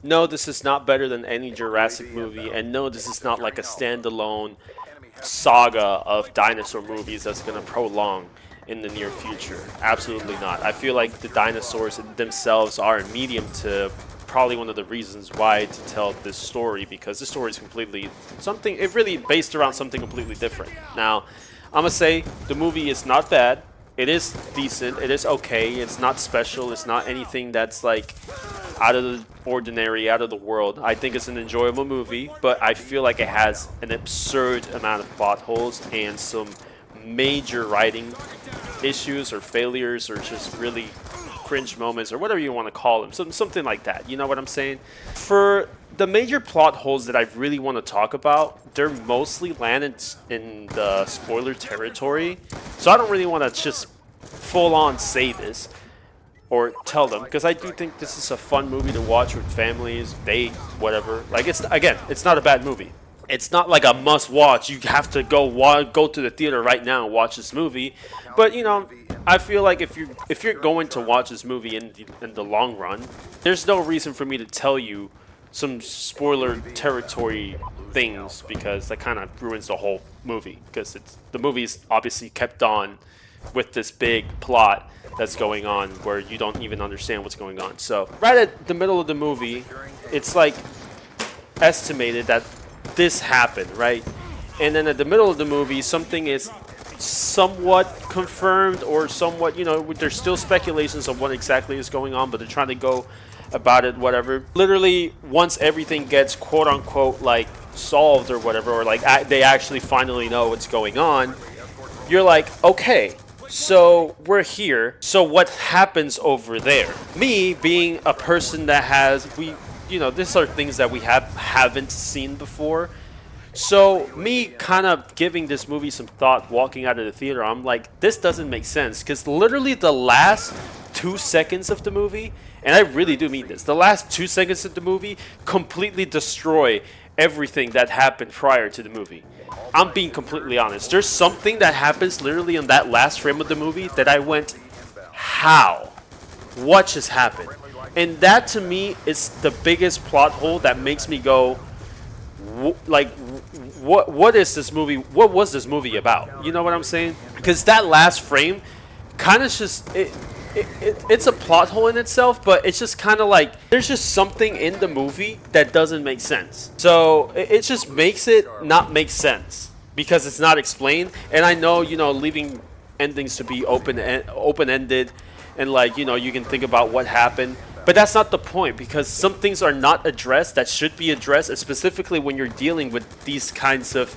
No, this is not better than any Jurassic movie, and no, this is not like a standalone saga of dinosaur movies that's going to prolong in the near future. Absolutely not. I feel like the dinosaurs themselves are a medium to probably one of the reasons why to tell this story, because this story is completely something, it really based around something completely different. Now, I'm gonna say the movie is not bad. It is decent. It is okay. It's not special. It's not anything that's like out of the ordinary, out of the world. I think it's an enjoyable movie, but I feel like it has an absurd amount of plot holes and some major writing issues or failures or just really cringe moments or whatever you want to call them. Something like that. You know what I'm saying? For the major plot holes that I really want to talk about, they're mostly landed in the spoiler territory. So I don't really want to just full on say this or tell them, because I do think this is a fun movie to watch with families, date, whatever. Like, it's, again, it's not a bad movie. It's not like a must watch. You have to go to the theater right now and watch this movie. But you know, I feel like if you're going to watch this movie in the long run, there's no reason for me to tell you some spoiler territory things, because that kind of ruins the whole movie, because the movie's obviously kept on with this big plot that's going on where you don't even understand what's going on. So right at the middle of the movie, it's like estimated that this happened, right? And then at the middle of the movie, something is somewhat confirmed or somewhat, you know, there's still speculations of what exactly is going on, but they're trying to go about it, whatever. Literally, once everything gets quote unquote like solved or whatever, or like they actually finally know what's going on, you're like, okay, so we're here. So what happens over there? Me being a person that these are things that we haven't seen before. So me kind of giving this movie some thought, walking out of the theater, I'm like, this doesn't make sense, because literally the last 2 seconds of the movie, and I really do mean this, the last 2 seconds of the movie completely destroy everything that happened prior to the movie. I'm being completely honest. There's something that happens literally in that last frame of the movie that I went, how? What just happened? And that to me is the biggest plot hole that makes me go, like, what is this movie? What was this movie about? You know what I'm saying? Because that last frame kind of just it's a plot hole in itself, but it's just kind of like there's just something in the movie that doesn't make sense. So it just makes it not make sense because it's not explained. And I know, leaving endings to be open ended, and like, you can think about what happened. But that's not the point, because some things are not addressed that should be addressed, specifically when you're dealing with these kinds of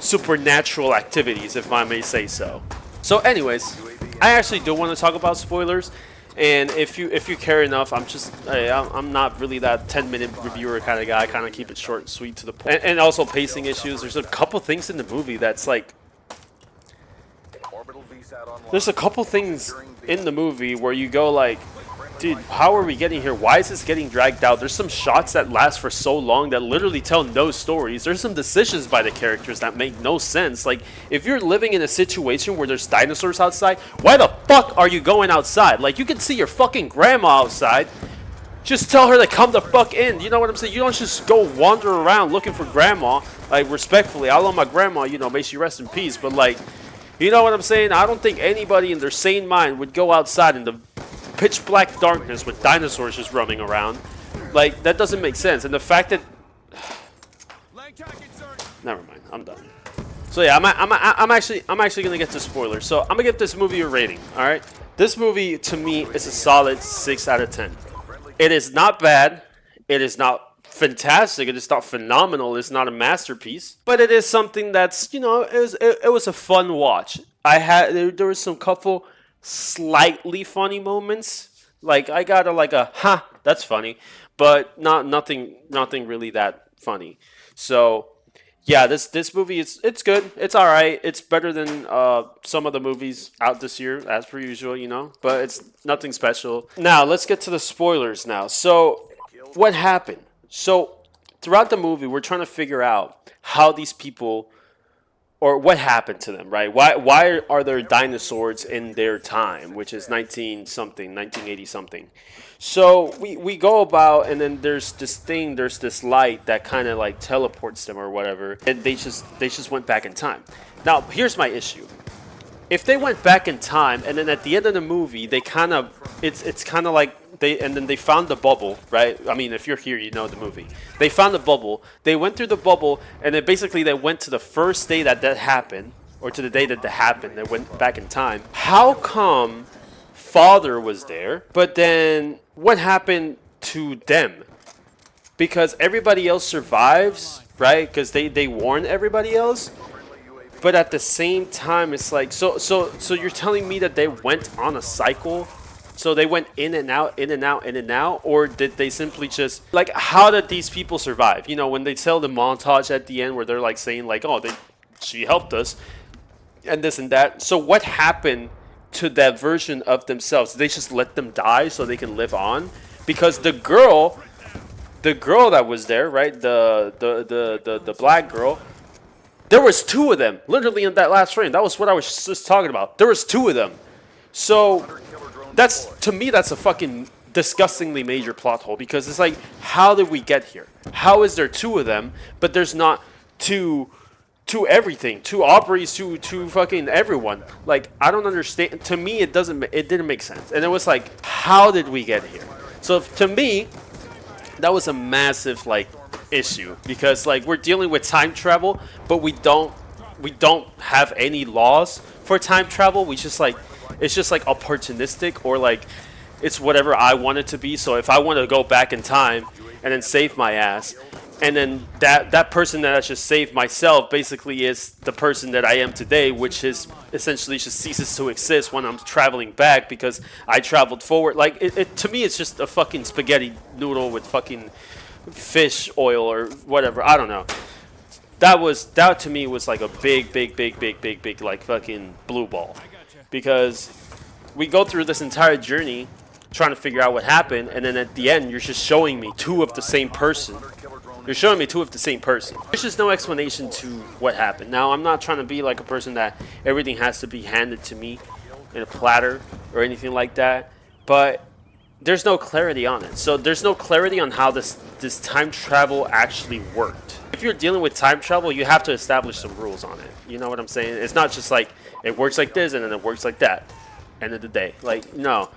supernatural activities, if I may say so. So anyways, I actually do want to talk about spoilers, and if you care enough, I'm not really that 10-minute reviewer kind of guy. I kind of keep it short and sweet to the point. And also pacing issues. There's a couple things in the movie that's like, there's a couple things in the movie where you go like, dude, how are we getting here? Why is this getting dragged out? There's some shots that last for so long that literally tell no stories. There's some decisions by the characters that make no sense. Like, if you're living in a situation where there's dinosaurs outside, why the fuck are you going outside? Like, you can see your fucking grandma outside. Just tell her to come the fuck in. You know what I'm saying? You don't just go wander around looking for grandma. Like, respectfully, I love my grandma, may she rest in peace. But, like, you know what I'm saying? I don't think anybody in their sane mind would go outside in the pitch black darkness with dinosaurs just roaming around. Like, that doesn't make sense. And the fact that never mind, I'm done. So yeah, I'm actually gonna get to spoilers. So I'm gonna give this movie a rating. All right, this movie to me is a solid 6 out of 10. It is not bad. It is not fantastic. It is not phenomenal. It's not a masterpiece, but it is something that's, it was a fun watch. There was some couple slightly funny moments. Like, I got that's funny, but nothing really that funny. So yeah, this movie it's good. It's all right. It's better than some of the movies out this year, as per usual, but it's nothing special. Now let's get to the spoilers now. So what happened? So throughout the movie, we're trying to figure out how these people or what happened to them, right? Why are there dinosaurs in their time, which is 19 something, 1980 something? So we go about, and then there's this thing, there's this light that kind of like teleports them or whatever, and they just went back in time. Now here's my issue: if they went back in time, and then at the end of the movie, they kind of it's kind of like they found the bubble, right? I mean, if you're here, you know the movie. They found the bubble. They went through the bubble, and then basically they went to the first day that happened, or to the day that happened. They went back in time. How come father was there, but then what happened to them? Because everybody else survives, right? Because they warn everybody else. But at the same time, it's like, so you're telling me that they went on a cycle? So they went in and out, in and out, in and out? Or did they simply just, like, how did these people survive? You know, when they tell the montage at the end where they're like saying like, oh, she helped us and this and that. So what happened to that version of themselves? Did they just let them die so they can live on? Because the girl that was there, right? The black girl, there was two of them, literally in that last frame. That was what I was just talking about. There was two of them. So that's, to me, that's a fucking disgustingly major plot hole, because it's like, how did we get here? How is there two of them, but there's not two everything, two Aubreys, two fucking everyone? Like, I don't understand. To me, it didn't make sense. And it was like, how did we get here? So to me, that was a massive like issue, because like we're dealing with time travel, but we don't have any laws for time travel. We just like, it's just like opportunistic, or like it's whatever I want it to be. So if I want to go back in time and then save my ass, and then that person that I just saved myself basically is the person that I am today, which is essentially just ceases to exist when I'm traveling back because I traveled forward. Like it to me, it's just a fucking spaghetti noodle with fucking fish oil or whatever. I don't know. That to me was like a big like fucking blue ball, because we go through this entire journey trying to figure out what happened, and then at the end you're just showing me two of the same person. You're showing me two of the same person. There's just no explanation to what happened. Now, I'm not trying to be like a person that everything has to be handed to me in a platter or anything like that, but there's no clarity on it. So there's no clarity on how this time travel actually worked. If you're dealing with time travel, you have to establish some rules on it. You know what I'm saying? It's not just like it works like this and then it works like that. End of the day, like, no.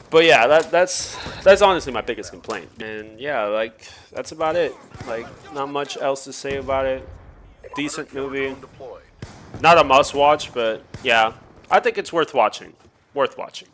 But yeah, that's honestly my biggest complaint. And yeah, like, that's about it. Like, not much else to say about it. Decent movie. Not a must watch, but yeah, I think it's worth watching. Worth watching.